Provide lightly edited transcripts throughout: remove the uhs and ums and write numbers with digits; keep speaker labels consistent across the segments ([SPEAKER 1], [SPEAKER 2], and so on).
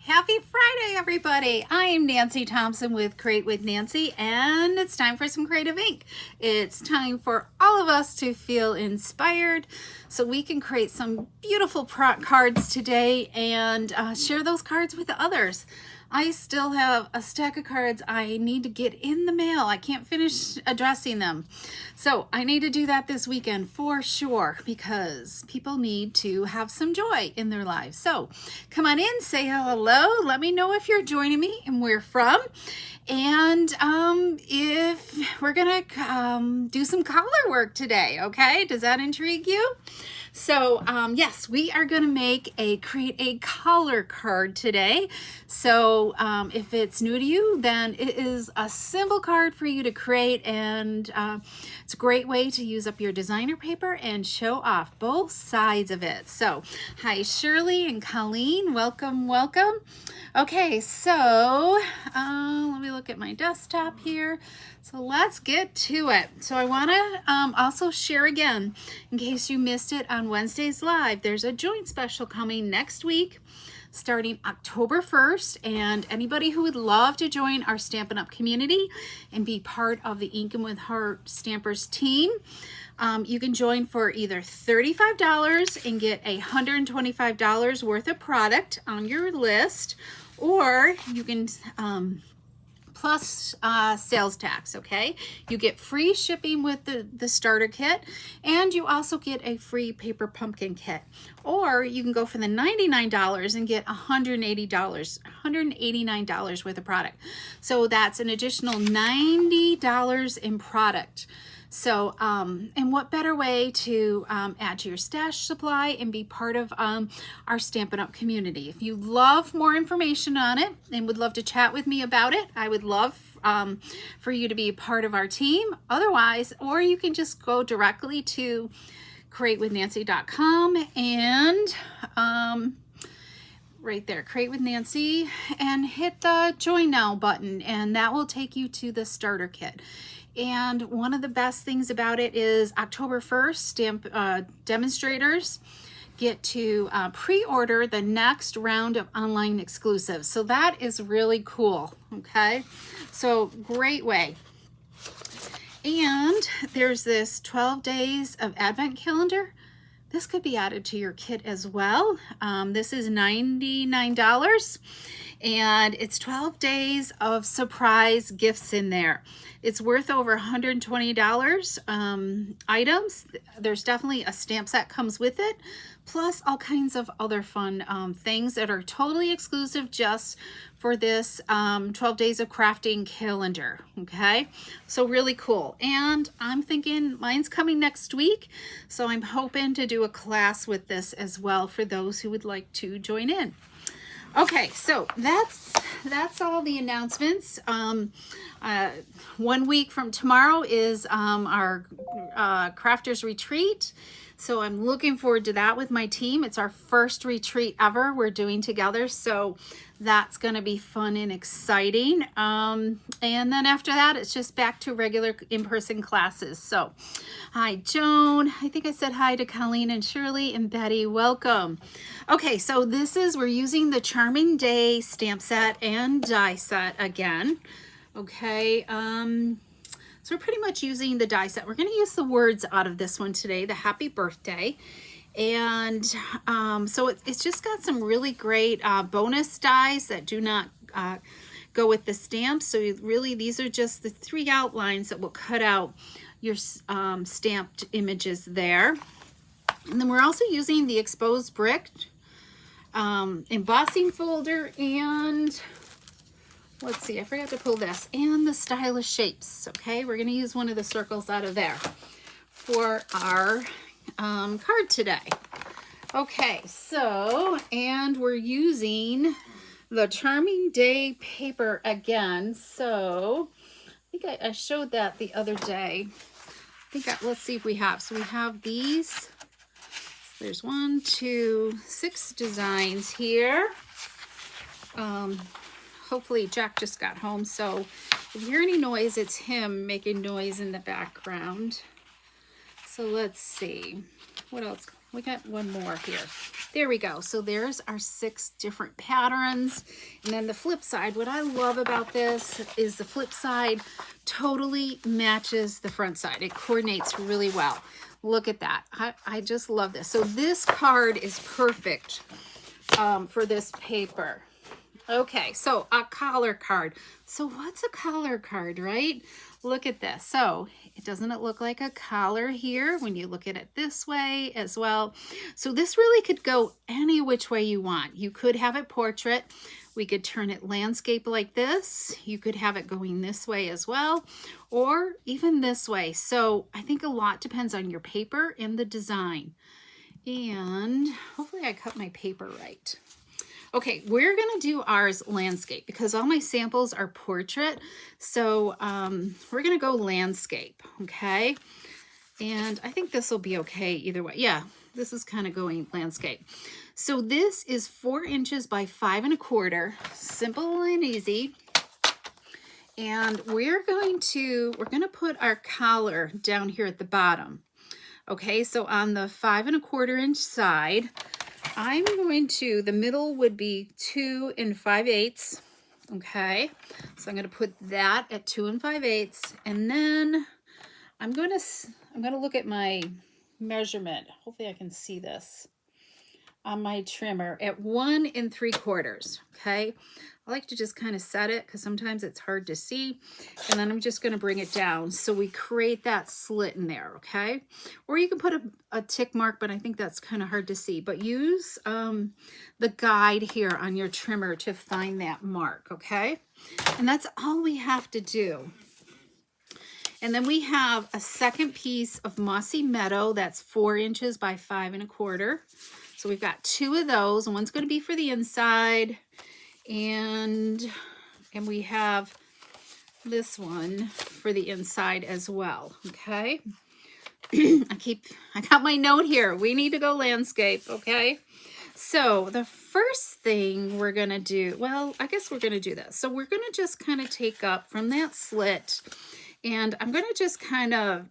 [SPEAKER 1] Happy Friday, everybody. I am Nancy Thompson with Create with Nancy, and it's time for some creative ink. It's time for all of us to feel inspired so we can create some beautiful cards today and share those cards with others. I still have a stack of cards I need to get in the mail. I can't finish addressing them. So I need to do that this weekend for sure because people need to have some joy in their lives. So come on in, say hello. Let me know if you're joining me and where you're from. And if we're gonna do some color work today, okay? Does that intrigue you? So yes, we are going to create a color card today. So if it's new to you, then it is a simple card for you to create, and it's a great way to use up your designer paper and show off both sides of it. So hi Shirley and Colleen, welcome, welcome. Okay, so let me look at my desktop here. So let's get to it. So I want to also share again, in case you missed it on Wednesday's live, there's a joint special coming next week starting October 1st, and anybody who would love to join our Stampin' Up community and be part of the Inkin' with Heart Stampers team, you can join for either $35 and get $125 worth of product on your list, or you can plus sales tax, okay? You get free shipping with the starter kit, and you also get a free paper pumpkin kit. Or you can go for the $99 and get $189 worth of product. So that's an additional $90 in product. So, and what better way to add to your stash supply and be part of our Stampin' Up community. If you love more information on it and would love to chat with me about it, I would love for you to be a part of our team. Otherwise, or you can just go directly to createwithnancy.com and right there, Create with Nancy, and hit the Join Now button, and that will take you to the starter kit. And one of the best things about it is October 1st, demonstrators get to pre-order the next round of online exclusives. So that is really cool, okay? So great way. And there's this 12 days of Advent calendar. This could be added to your kit as well. This is $99. And it's 12 days of surprise gifts in there. It's worth over $120 items. There's definitely a stamp set comes with it, plus all kinds of other fun things that are totally exclusive just for this 12 days of crafting calendar, okay? So really cool. And I'm thinking mine's coming next week, so I'm hoping to do a class with this as well for those who would like to join in. Okay, so that's all the announcements. 1 week from tomorrow is our crafters retreat. So I'm looking forward to that with my team. It's our first retreat ever we're doing together. So that's going to be fun and exciting. And then after that, it's just back to regular in-person classes. So hi, Joan. I think I said hi to Colleen and Shirley and Betty. Welcome. Okay, so we're using the Charming Day stamp set and die set again. Okay, so we're pretty much using the die set. We're going to use the words out of this one today, the happy birthday. And so it's just got some really great bonus dies that do not go with the stamps. So really, these are just the 3 outlines that will cut out your stamped images there. And then we're also using the exposed brick embossing folder, and let's see, I forgot to pull this, and the stylish shapes. Okay, we're going to use one of the circles out of there for our card today. Okay, so, and we're using the Charming Day paper again. So I think I showed that the other day. Let's see if we have. So we have these. There's 1, 2, 6 designs here. Hopefully Jack just got home, so if you hear any noise, it's him making noise in the background. So let's see. What else We got one more here. There we go. So there's our 6 different patterns. And then the flip side, what I love about this is the flip side totally matches the front side. It coordinates really well. Look at that. I just love this. So this card is perfect for this paper. Okay, so a collar card. So what's a collar card, right? Look at this. So doesn't it look like a collar here when you look at it this way as well? So this really could go any which way you want. You could have it portrait. We could turn it landscape like this. You could have it going this way as well, or even this way. So I think a lot depends on your paper and the design. And hopefully I cut my paper right. Okay, we're going to do ours landscape because all my samples are portrait. So we're going to go landscape, okay? And I think this will be okay either way. Yeah, this is kind of going landscape. So this is 4 inches by 5 1/4, simple and easy. And we're going to put our collar down here at the bottom. Okay, so on the 5 1/4 inch side, I'm going to, the middle would be 2 5/8. Okay, so I'm going to put that at 2 5/8, and then I'm going to look at my measurement. Hopefully I can see this on my trimmer at 1 3/4. Okay, I like to just kind of set it because sometimes it's hard to see, and then I'm just going to bring it down so we create that slit in there. Okay, or you can put a tick mark, but I think that's kind of hard to see. But use the guide here on your trimmer to find that mark. Okay, and that's all we have to do. And then we have a second piece of Mossy Meadow that's 4 inches by 5 1/4. So we've got 2 of those, and one's going to be for the inside, and we have this one for the inside as well. Okay. I got my note here. We need to go landscape. Okay. So the first thing we're going to do, well, I guess we're going to do this. So we're going to just kind of take up from that slit, and I'm going to just kind of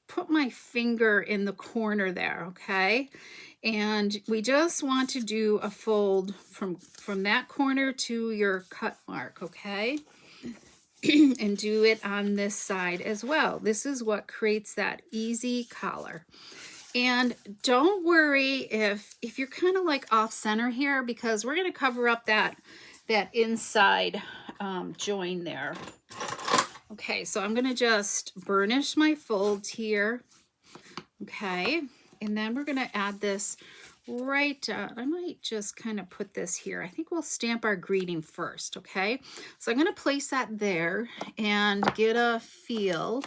[SPEAKER 1] put my finger in the corner there. Okay. And we just want to do a fold from that corner to your cut mark, okay? And do it on this side as well. This is what creates that easy collar. And don't worry if you're kind of like off center here, because we're going to cover up that inside join there. Okay, so I'm going to just burnish my folds here, okay? And then we're going to add this right, I might just kind of put this here. I think we'll stamp our greeting first, okay? So I'm going to place that there and get a feel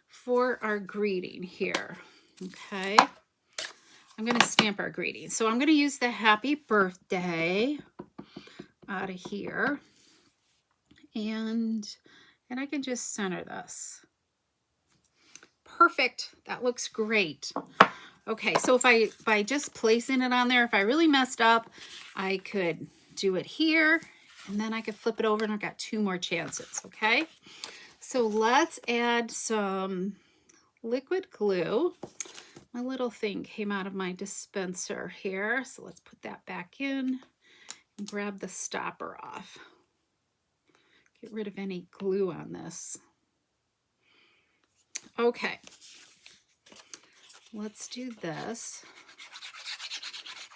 [SPEAKER 1] for our greeting here, okay? I'm going to stamp our greeting. So I'm going to use the happy birthday out of here. And I can just center this. Perfect. That looks great. Okay, so if I just placing it on there, if I really messed up, I could do it here, and then I could flip it over, and I've got 2 more chances, okay? So let's add some liquid glue. My little thing came out of my dispenser here, so let's put that back in and grab the stopper off. Get rid of any glue on this. Okay. Let's do this.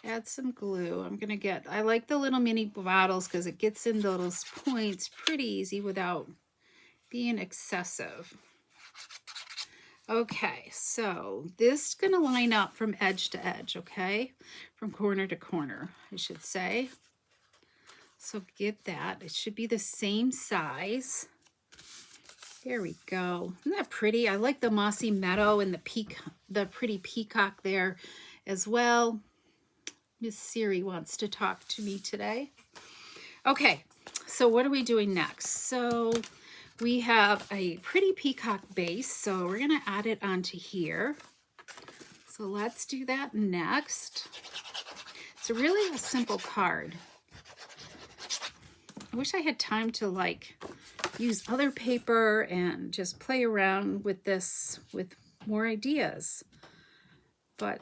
[SPEAKER 1] Add some glue. I like the little mini bottles because it gets in those points pretty easy without being excessive. Okay, so this is going to line up from edge to edge, okay? From corner to corner, I should say. So get that. It should be the same size. There we go. Isn't that pretty? I like the Mossy Meadow and the pretty peacock there as well. Miss Siri wants to talk to me today. Okay, so what are we doing next? So we have a pretty peacock base, so we're going to add it onto here. So let's do that next. It's really a simple card. I wish I had time to like use other paper and just play around with this with more ideas. But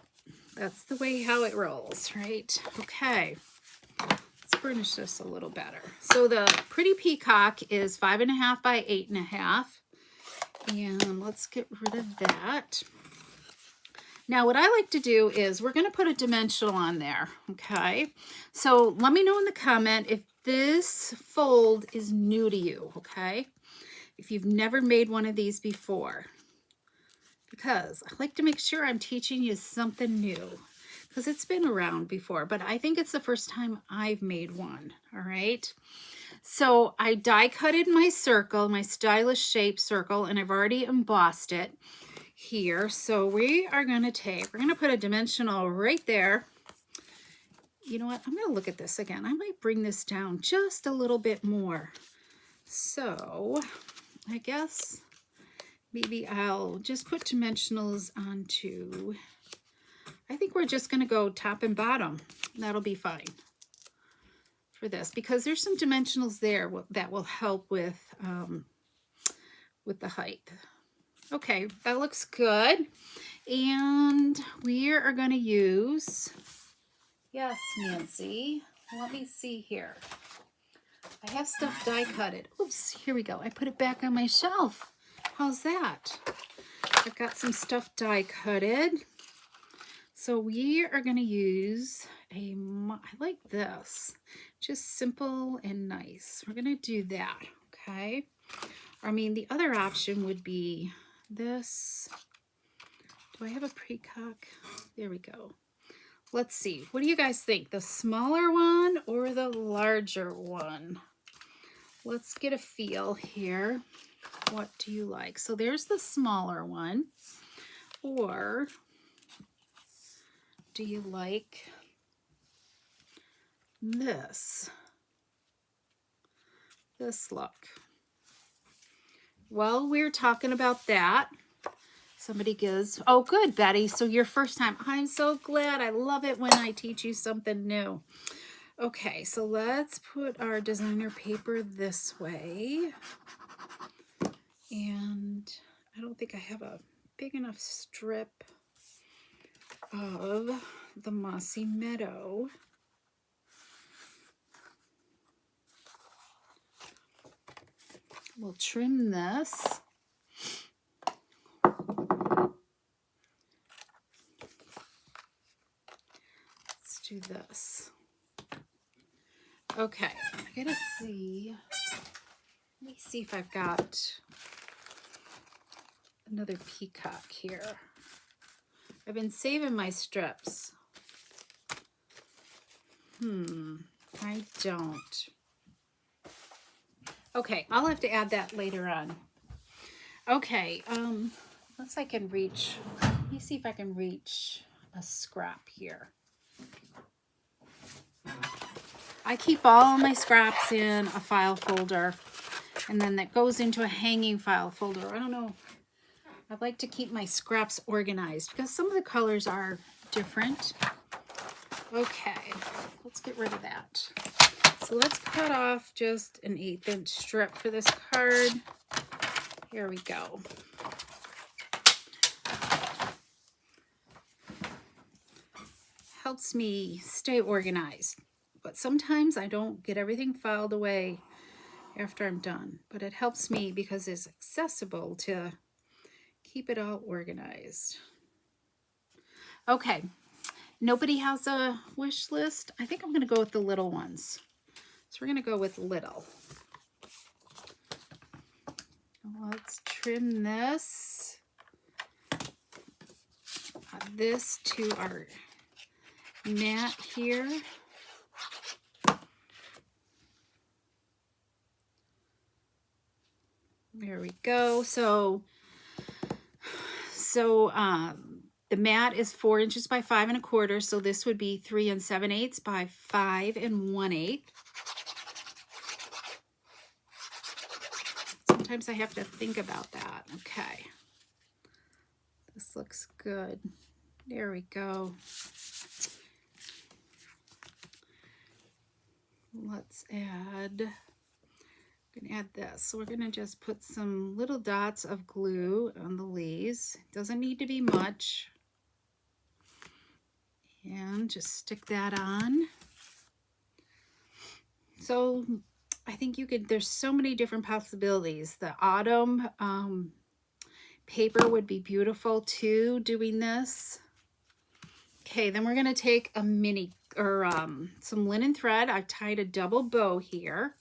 [SPEAKER 1] That's the way how it rolls, right? Okay. Let's burnish this a little better. So the Pretty Peacock is 5.5 by 8.5. And let's get rid of that. Now what I like to do is we're going to put a dimensional on there, okay? So let me know in the comment if this fold is new to you, okay? If you've never made one of these before. Because I like to make sure I'm teaching you something new. Because it's been around before, but I think it's the first time I've made one, all right? So I die cutted my circle, my stylish shape circle, and I've already embossed it here. So we are going to put a dimensional right there. You know what? I'm going to look at this again. I might bring this down just a little bit more. So I guess maybe I'll just put dimensionals onto, I think we're just going to go top and bottom. That'll be fine for this because there's some dimensionals there that will help with the height. Okay, that looks good. And we are going to use, yes, Nancy, let me see here. I have stuff die cutted. Oops, here we go. I put it back on my shelf. How's that? I've got some stuff die cutted. So we are going to use I like this, just simple and nice. We're going to do that, okay? I mean, the other option would be this. Do I have a peacock? There we go. Let's see. What do you guys think? The smaller one or the larger one? Let's get a feel here. What do you like? So there's the smaller one. Or do you like this look? Well, we're talking about that. Somebody gives, oh good, Betty, so your first time. I'm so glad. I love it when I teach you something new. Okay, so let's put our designer paper this way. And I don't think I have a big enough strip of the Mossy Meadow. We'll trim this. Let's do this. Okay, I gotta see. Let me see if I've got another peacock here. I've been saving my strips. I don't. Okay, I'll have to add that later on. Okay, unless I can reach, let me see if I can reach a scrap here. I keep all my scraps in a file folder, and then that goes into a hanging file folder. I don't know. I like to keep my scraps organized because some of the colors are different. Okay, let's get rid of that. So let's cut off just an 1/8 inch strip for this card. Here we go. Helps me stay organized, but sometimes I don't get everything filed away after I'm done, but it helps me because it's accessible to keep it all organized. Okay, nobody has a wish list. I think I'm going to go with the little ones. So we're going to go with little. Let's trim this. This to our mat here. There we go. So the mat is 4 inches by 5 1/4. So this would be 3 7/8 by 5 1/8. Sometimes I have to think about that. Okay. This looks good. There we go. Let's add, I'm going to add this. So we're going to just put some little dots of glue on the leaves. It doesn't need to be much. And just stick that on. So I think you could, there's so many different possibilities. The autumn paper would be beautiful too, doing this. Okay, then we're gonna take a mini, or some linen thread. I've tied a double bow here,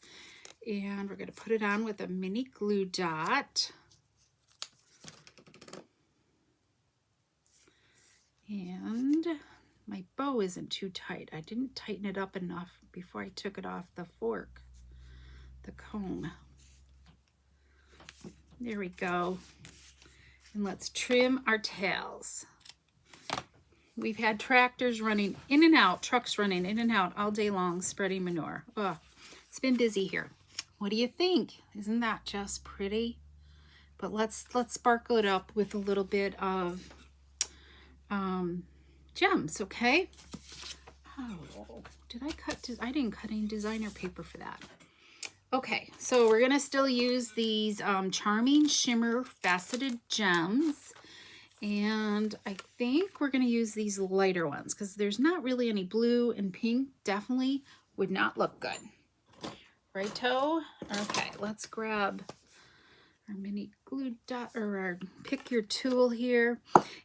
[SPEAKER 1] and we're gonna put it on with a mini glue dot. And my bow isn't too tight. I didn't tighten it up enough before I took it off the fork, the comb. There we go. And let's trim our tails. We've had tractors running in and out, trucks running in and out all day long, spreading manure. Oh, it's been busy here. What do you think? Isn't that just pretty? But let's sparkle it up with a little bit of gems, okay? Oh, did I cut? I didn't cut any designer paper for that. Okay, so we're gonna still use these Charming Shimmer Faceted Gems. And I think we're going to use these lighter ones because there's not really any blue, and pink definitely would not look good. Righto? Okay, let's grab our mini glue dot, or our pick your tool here.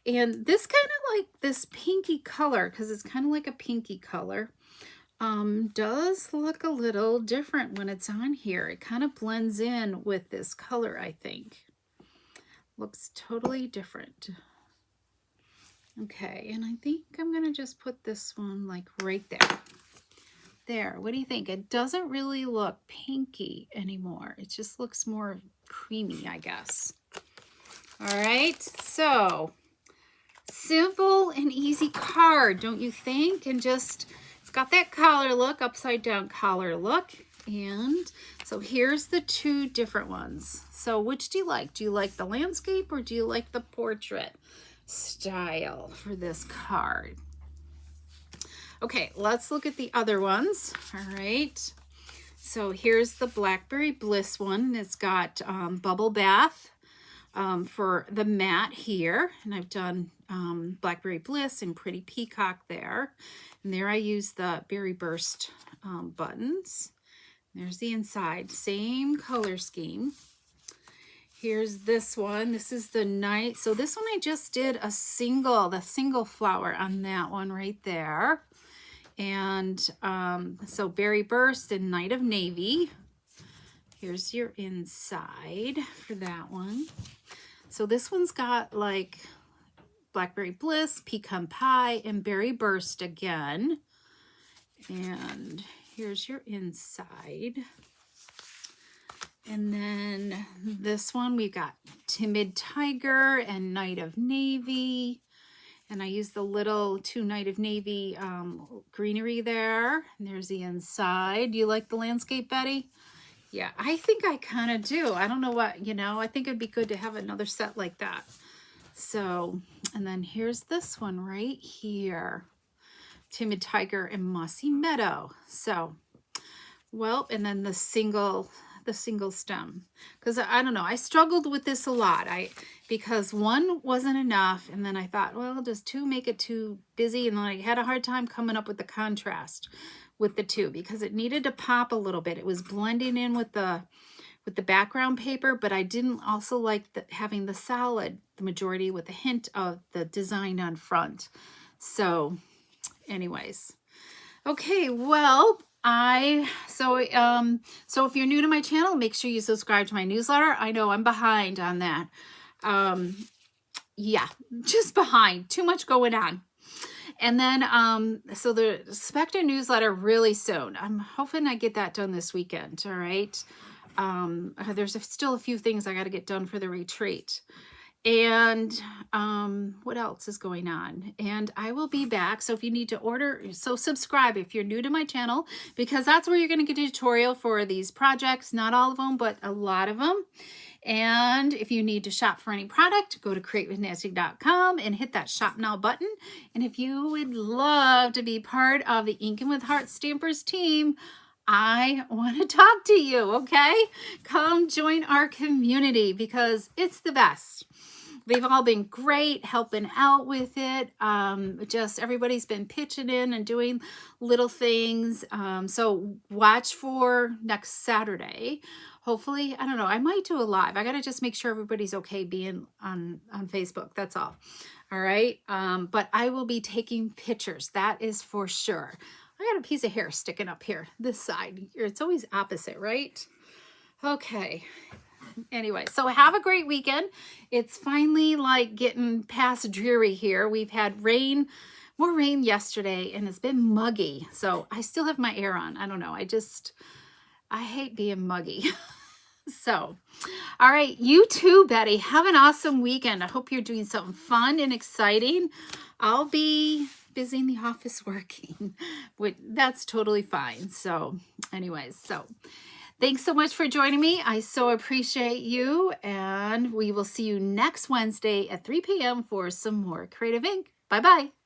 [SPEAKER 1] And this kind of like this pinky color, because it's kind of like a pinky color, does look a little different when it's on here. It kind of blends in with this color, I think. Looks totally different. Okay, and I think I'm gonna just put this one like right there. There, what do you think? It doesn't really look pinky anymore. It just looks more creamy, I guess. All right, so simple and easy card, don't you think? And just, it's got that collar look, upside down collar look. And so here's the two different ones. So which do you like? Do you like the landscape or do you like the portrait style for this card? Okay, let's look at the other ones. All right. So here's the Blackberry Bliss one. It's got bubble bath for the mat here. And I've done Blackberry Bliss and Pretty Peacock there. And there I use the Berry Burst buttons. There's the inside, same color scheme. Here's this one. This is the night. So this one I just did the single flower on that one right there. And so Berry Burst and Night of Navy. Here's your inside for that one. So this one's got like Blackberry Bliss, Pecan Pie, and Berry Burst again. And here's your inside. And then this one, we've got Timid Tiger and Night of Navy. And I used the little two Night of Navy greenery there. And there's the inside. Do you like the landscape, Betty? Yeah, I think I kind of do. I don't know what, you know, I think it'd be good to have another set like that. So, and then here's this one right here. Timid Tiger and Mossy Meadow. So, well, and then the single stem, because I don't know, I struggled with this a lot. Because one wasn't enough, and then I thought, well, does two make it too busy? And then I had a hard time coming up with the contrast with the two because it needed to pop a little bit. It was blending in with the background paper, but I didn't also like having the solid, the majority, with a hint of the design on front. So anyways, okay, well, so if you're new to my channel, make sure you subscribe to my newsletter. I know I'm behind on that. Yeah, just behind, too much going on. And then, so the Spectre newsletter really soon. I'm hoping I get that done this weekend. All right. There's still a few things I got to get done for the retreat. And what else is going on? And I will be back. So if you need to order, so subscribe if you're new to my channel, because that's where you're going to get a tutorial for these projects. Not all of them, but a lot of them. And if you need to shop for any product, go to createwithnancy.com and hit that shop now button. And if you would love to be part of the Inking with Heart Stampers team, I want to talk to you, okay? Come join our community because it's the best. they've all been great helping out with it. Just everybody's been pitching in and doing little things. So watch for next Saturday. Hopefully, I don't know, I might do a live. I got to just make sure everybody's okay being on Facebook. That's all. All right. But I will be taking pictures. That is for sure. I got a piece of hair sticking up here, this side. It's always opposite, right? Okay. Anyway, so have a great weekend. It's finally like getting past dreary here. We've had rain, more rain yesterday, and it's been muggy. So I still have my air on. I don't know. I hate being muggy. So, all right, you too, Betty. Have an awesome weekend. I hope you're doing something fun and exciting. I'll be busy in the office working, which that's totally fine. So anyways, so thanks so much for joining me. I so appreciate you, and we will see you next Wednesday at 3 p.m. for some more Creative Ink. Bye-bye.